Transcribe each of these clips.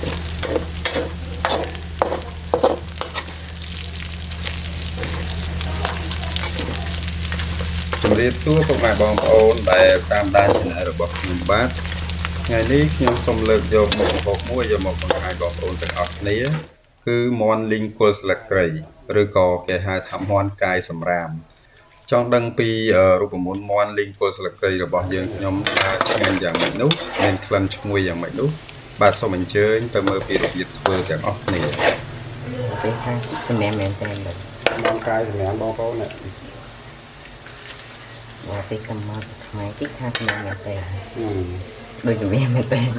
จุดเรียบสู้พวกแม่บองโอนแต่ตามด้านที่ไหนระบบหนึ่งบาทไงนี้ยังสมเลิกโยมหมกหกมั่วยมบางไงบองโอนจากออกนี้คือมอนลิงโกลสลักไกรหรือก่อแก่หาทำมอนกายสำรามจองดังปีรูปมุนมอนลิงโกลสลักไกรระบบยังยมช่างอย่างไม่นุ๊กเป็นคลันช่วยอย่างไม่นุ๊กบาดสมันเจอแต่เมื่อปีระเบียดเพื่อจากออกนี้ไปทางสมัยแมนเป็นแบบมอนกายสำรามบองเขาเนี่ยว่าไปกำมาทำไมที่ทางสมัยแมนเป็นโดยจะไม่เป็น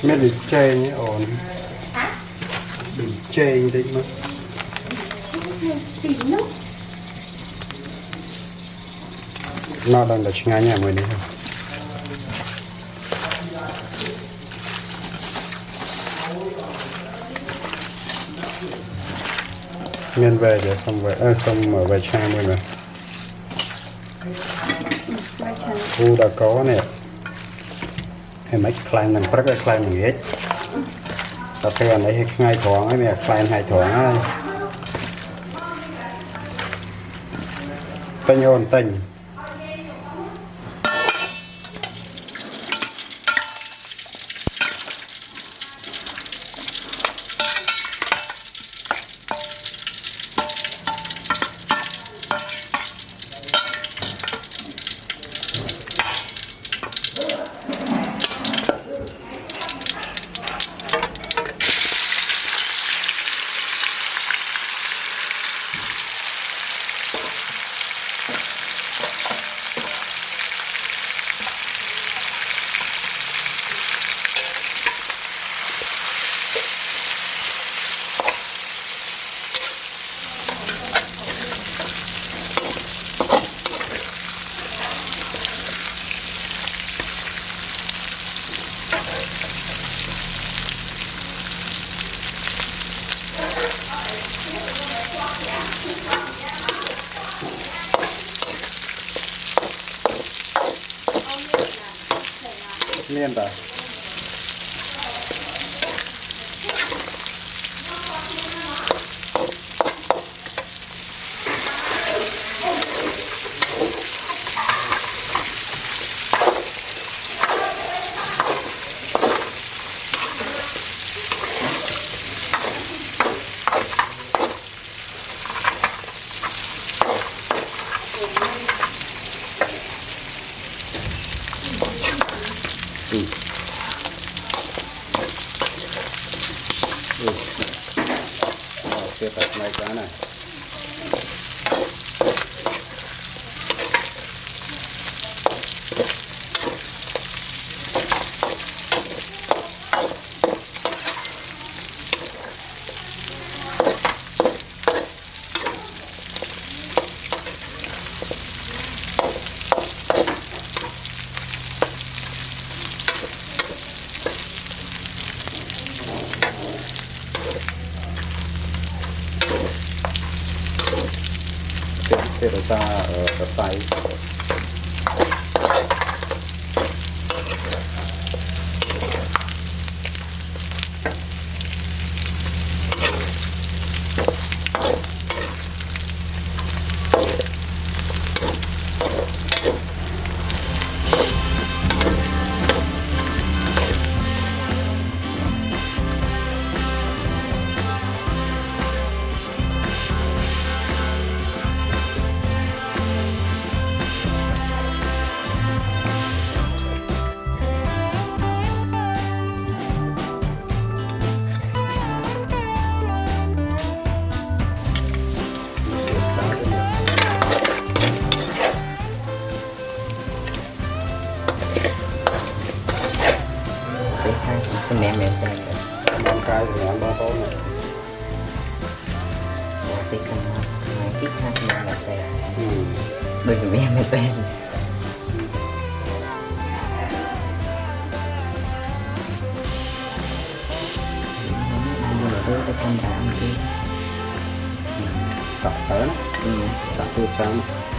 ไม่ได้เจงนี่อ่อนดูเจงได้มั้ยน่าดังแต่ช่างเนี่ยมือนี้เงินไปเดี๋ยวส่งไปส่งไปช่างมือนะผู้ดาก้อเนี่ยเห็นไหมคลายหนังพระก็คลายหนังเอ็ดแต่เตือนอะไรให้ง่ายถองไอ้เนี่ยคลายให้ถองไอ้ตันโยนตัน miên rồi Oke, tak naik ke sana. Sẽ ra ở tay cái hai xem mẹ mẹ tên rồi con trai thì ăn bao tô này cái cầm hai chiếc hai xem mẹ tên đôi tụi em mẹ tên tôi cái con đã ăn kia tak tahu tak tahu sama